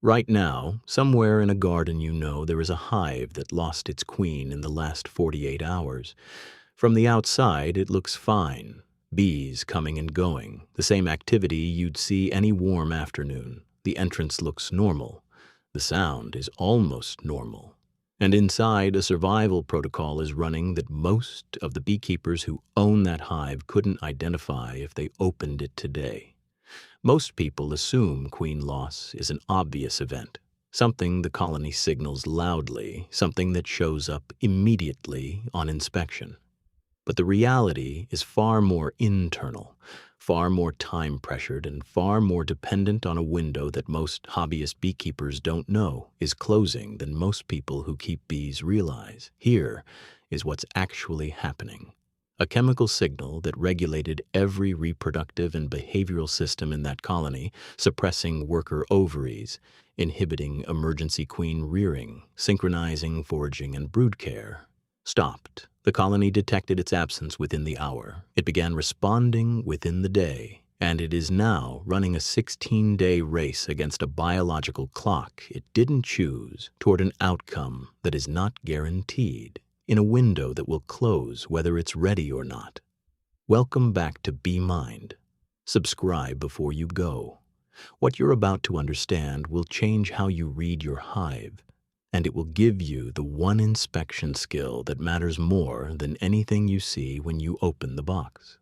Right now, somewhere in a garden there is a hive that lost its queen in the last 48 hours. From the outside, it looks fine. Bees coming and going, the same activity you'd see any warm afternoon. The entrance looks normal. The sound is almost normal. And inside, a survival protocol is running that most of the beekeepers who own that hive couldn't identify if they opened it today. Most people assume queen loss is an obvious event, something the colony signals loudly, something that shows up immediately on inspection. But the reality is far more internal, far more time-pressured, and far more dependent on a window that most hobbyist beekeepers don't know is closing than most people who keep bees realize. Here is what's actually happening. A chemical signal that regulated every reproductive and behavioral system in that colony, suppressing worker ovaries, inhibiting emergency queen rearing, synchronizing foraging and brood care, stopped. The colony detected its absence within the hour. It began responding within the day, and it is now running a 16-day race against a biological clock it didn't choose toward an outcome that is not guaranteed, in a window that will close whether it's ready or not. Welcome back to Bee Mind. Subscribe before you go. What you're about to understand will change how you read your hive, and it will give you the one inspection skill that matters more than anything you see when you open the box.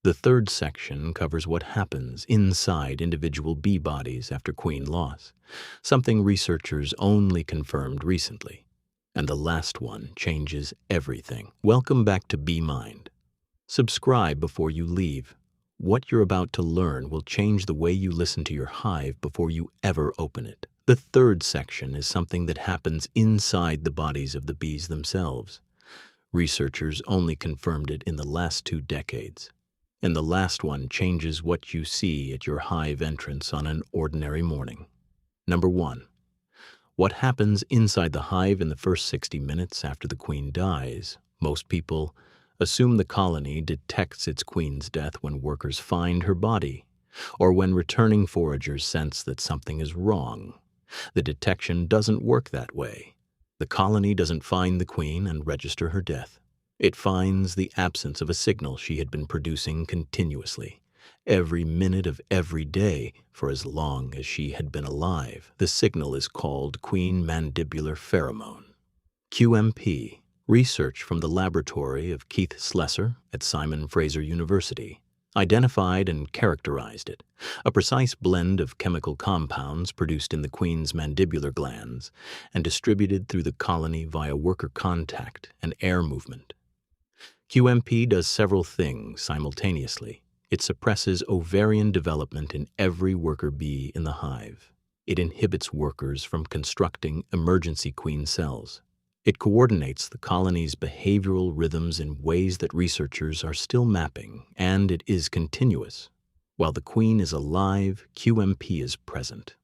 The third section covers what happens inside individual bee bodies after queen loss, something researchers only confirmed recently. And the last one changes everything. Welcome back to Bee Mind. Subscribe before you leave. What you're about to learn will change the way you listen to your hive before you ever open it. The third section is something that happens inside the bodies of the bees themselves. Researchers only confirmed it in the last 2 decades. And the last one changes what you see at your hive entrance on an ordinary morning. Number 1. What happens inside the hive in the first 60 minutes after the queen dies? Most people assume the colony detects its queen's death when workers find her body, or when returning foragers sense that something is wrong. The detection doesn't work that way. The colony doesn't find the queen and register her death. It finds the absence of a signal she had been producing continuously, every minute of every day for as long as she had been alive. The signal is called queen mandibular pheromone. QMP, research from the laboratory of Keith Slesser at Simon Fraser University, identified and characterized it, a precise blend of chemical compounds produced in the queen's mandibular glands and distributed through the colony via worker contact and air movement. QMP does several things simultaneously. It suppresses ovarian development in every worker bee in the hive. It inhibits workers from constructing emergency queen cells. It coordinates the colony's behavioral rhythms in ways that researchers are still mapping, and it is continuous. While the queen is alive, QMP is present.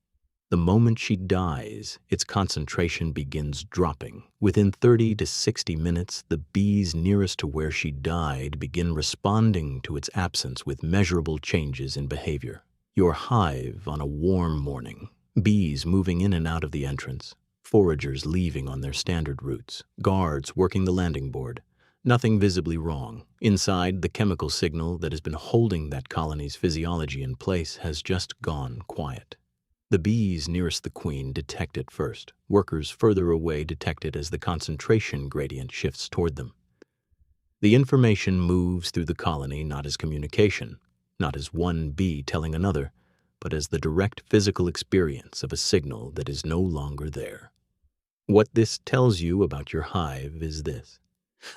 The moment she dies, its concentration begins dropping. Within 30 to 60 minutes, the bees nearest to where she died begin responding to its absence with measurable changes in behavior. Your hive on a warm morning, bees moving in and out of the entrance, foragers leaving on their standard routes, guards working the landing board. Nothing visibly wrong. Inside, the chemical signal that has been holding that colony's physiology in place has just gone quiet. The bees nearest the queen detect it first. Workers further away detect it as the concentration gradient shifts toward them. The information moves through the colony not as communication, not as one bee telling another, but as the direct physical experience of a signal that is no longer there. What this tells you about your hive is this.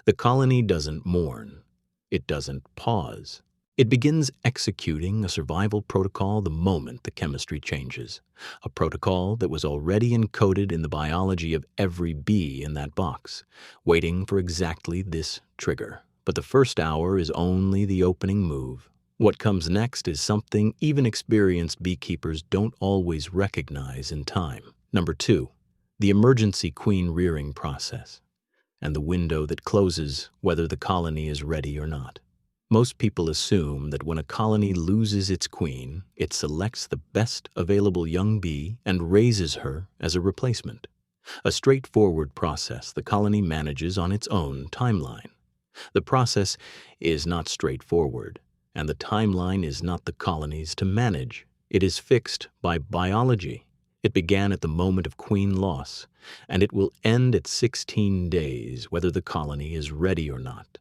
The colony doesn't mourn. It doesn't pause. It begins executing a survival protocol the moment the chemistry changes, a protocol that was already encoded in the biology of every bee in that box, waiting for exactly this trigger. But the first hour is only the opening move. What comes next is something even experienced beekeepers don't always recognize in time. Number 2. The emergency queen rearing process, and the window that closes whether the colony is ready or not. Most people assume that when a colony loses its queen, it selects the best available young bee and raises her as a replacement. A straightforward process the colony manages on its own timeline. The process is not straightforward, and the timeline is not the colony's to manage. It is fixed by biology. It began at the moment of queen loss, and it will end at 16 days, whether the colony is ready or not.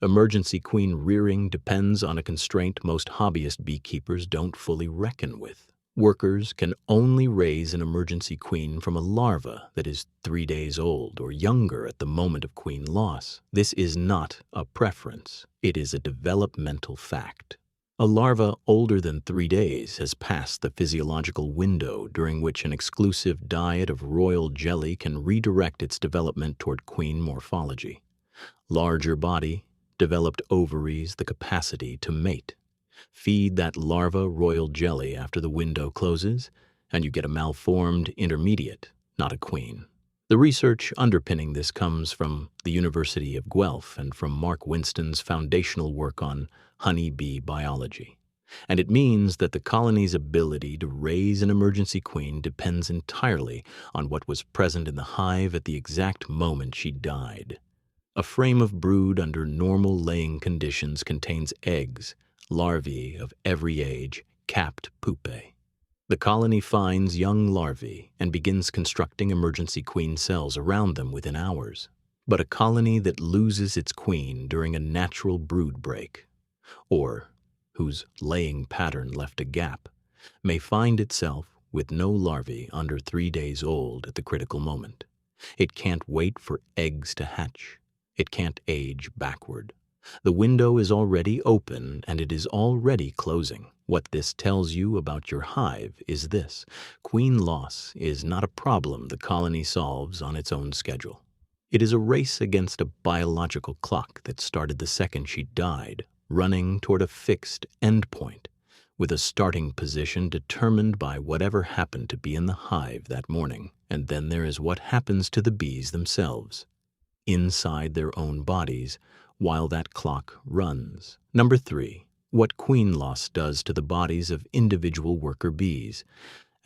Emergency queen rearing depends on a constraint most hobbyist beekeepers don't fully reckon with. Workers can only raise an emergency queen from a larva that is 3 days old or younger at the moment of queen loss. This is not a preference. It is a developmental fact. A larva older than 3 days has passed the physiological window during which an exclusive diet of royal jelly can redirect its development toward queen morphology. Larger body, developed ovaries, the capacity to mate. Feed that larva royal jelly after the window closes, and you get a malformed intermediate, not a queen. The research underpinning this comes from the University of Guelph and from Mark Winston's foundational work on honeybee biology. And it means that the colony's ability to raise an emergency queen depends entirely on what was present in the hive at the exact moment she died. A frame of brood under normal laying conditions contains eggs, larvae of every age, capped pupae. The colony finds young larvae and begins constructing emergency queen cells around them within hours. But a colony that loses its queen during a natural brood break, or whose laying pattern left a gap, may find itself with no larvae under 3 days old at the critical moment. It can't wait for eggs to hatch. It can't age backward. The window is already open and it is already closing. What this tells you about your hive is this: queen loss is not a problem the colony solves on its own schedule. It is a race against a biological clock that started the second she died, running toward a fixed endpoint, with a starting position determined by whatever happened to be in the hive that morning. And then there is what happens to the bees themselves, inside their own bodies, while that clock runs. Number 3, what queen loss does to the bodies of individual worker bees,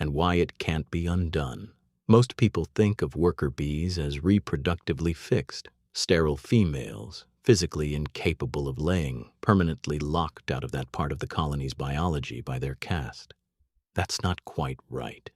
and why it can't be undone. Most people think of worker bees as reproductively fixed, sterile females, physically incapable of laying, permanently locked out of that part of the colony's biology by their caste. That's not quite right.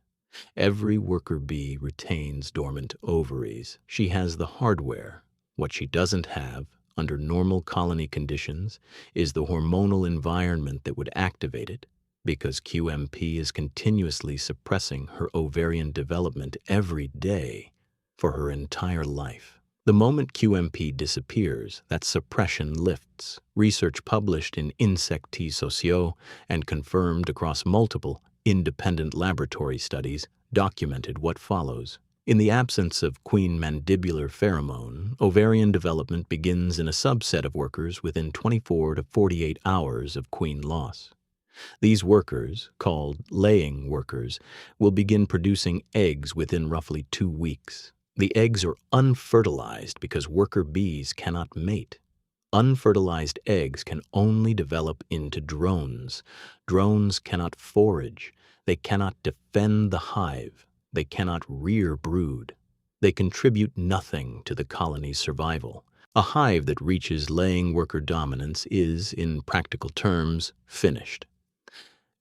Every worker bee retains dormant ovaries. She has the hardware. What she doesn't have, under normal colony conditions, is the hormonal environment that would activate it, because QMP is continuously suppressing her ovarian development every day for her entire life. The moment QMP disappears, that suppression lifts. Research published in Insectes Sociaux and confirmed across multiple independent laboratory studies documented what follows. In the absence of queen mandibular pheromone, ovarian development begins in a subset of workers within 24 to 48 hours of queen loss. These workers, called laying workers, will begin producing eggs within roughly 2 weeks. The eggs are unfertilized because worker bees cannot mate. Unfertilized eggs can only develop into drones. Drones cannot forage. They cannot defend the hive. They cannot rear brood. They contribute nothing to the colony's survival. A hive that reaches laying worker dominance is, in practical terms, finished.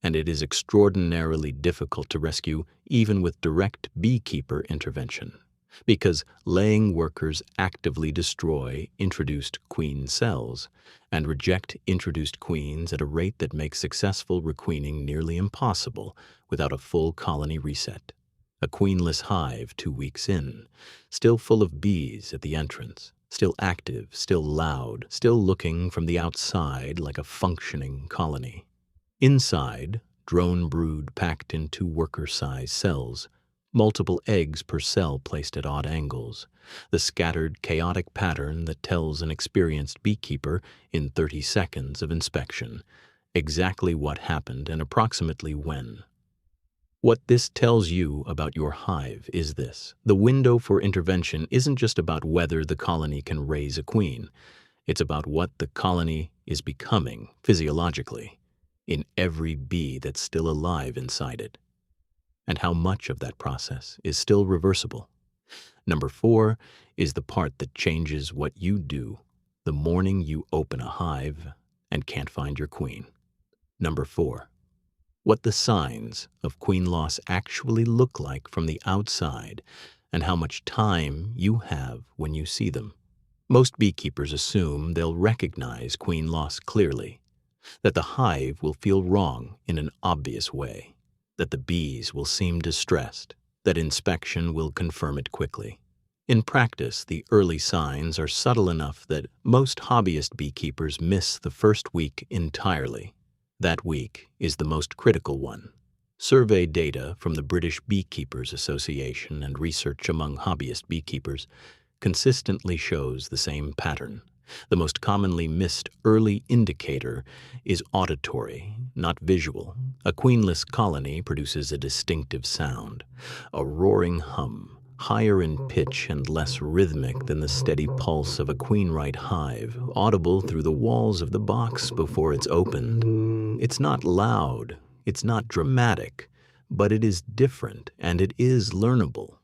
And it is extraordinarily difficult to rescue even with direct beekeeper intervention, because laying workers actively destroy introduced queen cells and reject introduced queens at a rate that makes successful requeening nearly impossible without a full colony reset. A queenless hive 2 weeks in, still full of bees at the entrance, still active, still loud, still looking from the outside like a functioning colony. Inside, drone brood packed into worker-sized cells, multiple eggs per cell placed at odd angles, the scattered, chaotic pattern that tells an experienced beekeeper in 30 seconds of inspection exactly what happened and approximately when. What this tells you about your hive is this: the window for intervention isn't just about whether the colony can raise a queen. It's about what the colony is becoming physiologically in every bee that's still alive inside it, and how much of that process is still reversible. Number 4 is the part that changes what you do the morning you open a hive and can't find your queen. Number 4, what the signs of queen loss actually look like from the outside and how much time you have when you see them. Most beekeepers assume they'll recognize queen loss clearly, that the hive will feel wrong in an obvious way, that the bees will seem distressed, that inspection will confirm it quickly. In practice, the early signs are subtle enough that most hobbyist beekeepers miss the first week entirely. That week is the most critical one. Survey data from the British Beekeepers Association and research among hobbyist beekeepers consistently shows the same pattern. The most commonly missed early indicator is auditory, not visual. A queenless colony produces a distinctive sound, a roaring hum, higher in pitch and less rhythmic than the steady pulse of a queen-right hive, audible through the walls of the box before it's opened. It's not loud, it's not dramatic, but it is different and it is learnable.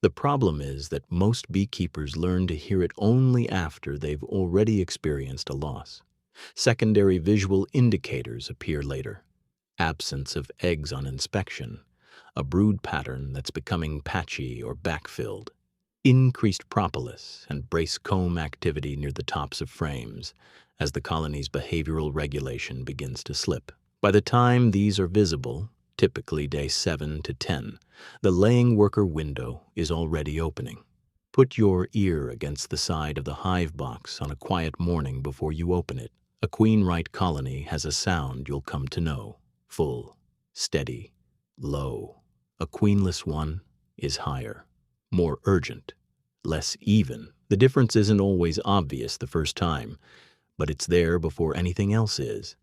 The problem is that most beekeepers learn to hear it only after they've already experienced a loss. Secondary visual indicators appear later. Absence of eggs on inspection, a brood pattern that's becoming patchy or backfilled, increased propolis and brace comb activity near the tops of frames as the colony's behavioral regulation begins to slip. By the time these are visible, typically day 7 to 10, the laying worker window is already opening. Put your ear against the side of the hive box on a quiet morning before you open it. A queen-right colony has a sound you'll come to know. Full, steady, low. A queenless one is higher, more urgent, less even. The difference isn't always obvious the first time, but it's there before anything else is.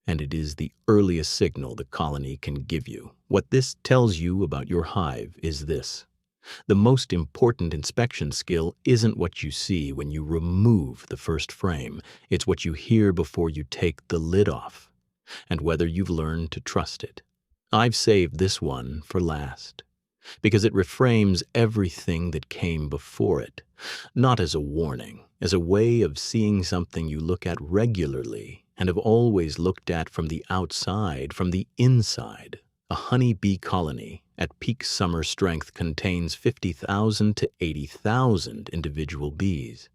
And it is the earliest signal the colony can give you. What this tells you about your hive is this: the most important inspection skill isn't what you see when you remove the first frame, it's what you hear before you take the lid off, and whether you've learned to trust it. I've saved this one for last, because it reframes everything that came before it, not as a warning, as a way of seeing something you look at regularly and have always looked at from the outside, from the inside. A honey bee colony at peak summer strength contains 50,000 to 80,000 individual bees.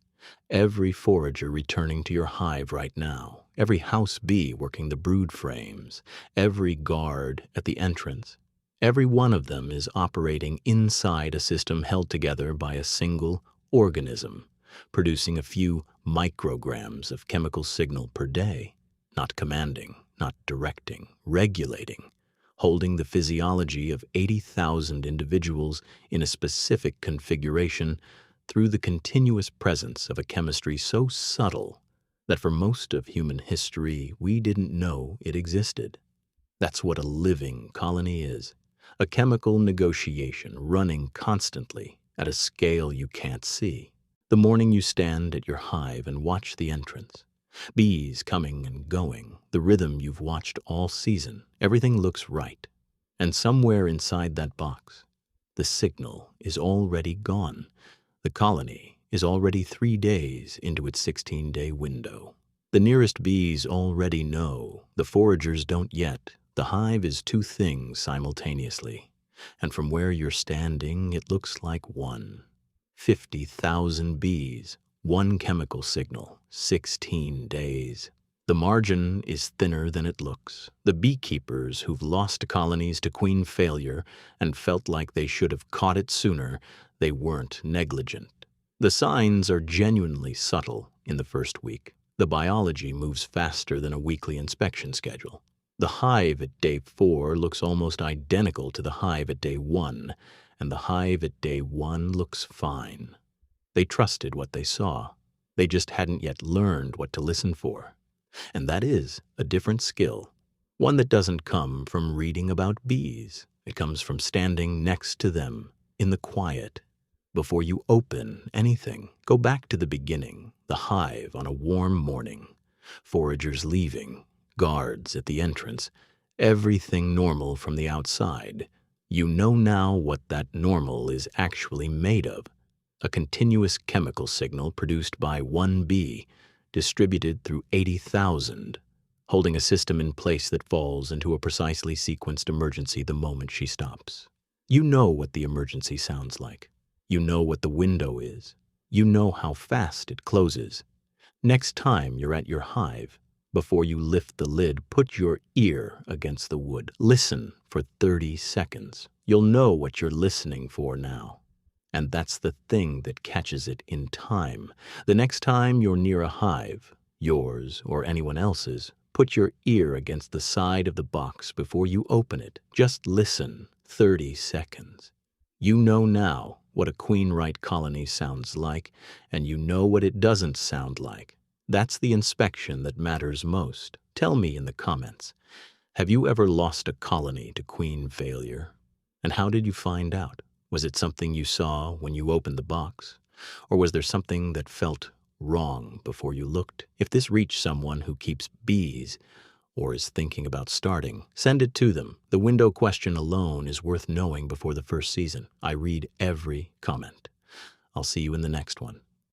Every forager returning to your hive right now, every house bee working the brood frames, every guard at the entrance, every one of them is operating inside a system held together by a single organism, producing a few micrograms of chemical signal per day, not commanding, not directing, regulating, holding the physiology of 80,000 individuals in a specific configuration through the continuous presence of a chemistry so subtle that for most of human history we didn't know it existed. That's what a living colony is, a chemical negotiation running constantly at a scale you can't see. The morning you stand at your hive and watch the entrance, bees coming and going, the rhythm you've watched all season, everything looks right. And somewhere inside that box, the signal is already gone. The colony is already 3 days into its 16-day window. The nearest bees already know, the foragers don't yet. The hive is 2 things simultaneously, and from where you're standing, it looks like one. 50,000 bees, 1 chemical signal, 16 days. The margin is thinner than it looks. The beekeepers who've lost colonies to queen failure and felt like they should have caught it sooner, they weren't negligent. The signs are genuinely subtle in the first week. The biology moves faster than a weekly inspection schedule. The hive at day 4 looks almost identical to the hive at day 1, and the hive at day 1 looks fine. They trusted what they saw. They just hadn't yet learned what to listen for. And that is a different skill, one that doesn't come from reading about bees. It comes from standing next to them in the quiet. Before you open anything, go back to the beginning, the hive on a warm morning, Foragers leaving, guards at the entrance, everything normal from the outside. You know now what that normal is actually made of. A continuous chemical signal produced by one bee, distributed through 80,000, holding a system in place that falls into a precisely sequenced emergency the moment she stops. You know what the emergency sounds like. You know what the window is. You know how fast it closes. Next time you're at your hive, before you lift the lid, put your ear against the wood. Listen for 30 seconds. You'll know what you're listening for now. And that's the thing that catches it in time. The next time you're near a hive, yours or anyone else's, put your ear against the side of the box before you open it. Just listen 30 seconds. You know now what a queen-right colony sounds like, and you know what it doesn't sound like. That's the inspection that matters most. Tell me in the comments, have you ever lost a colony to queen failure? And how did you find out? Was it something you saw when you opened the box? Or was there something that felt wrong before you looked? If this reached someone who keeps bees or is thinking about starting, send it to them. The window question alone is worth knowing before the first season. I read every comment. I'll see you in the next one.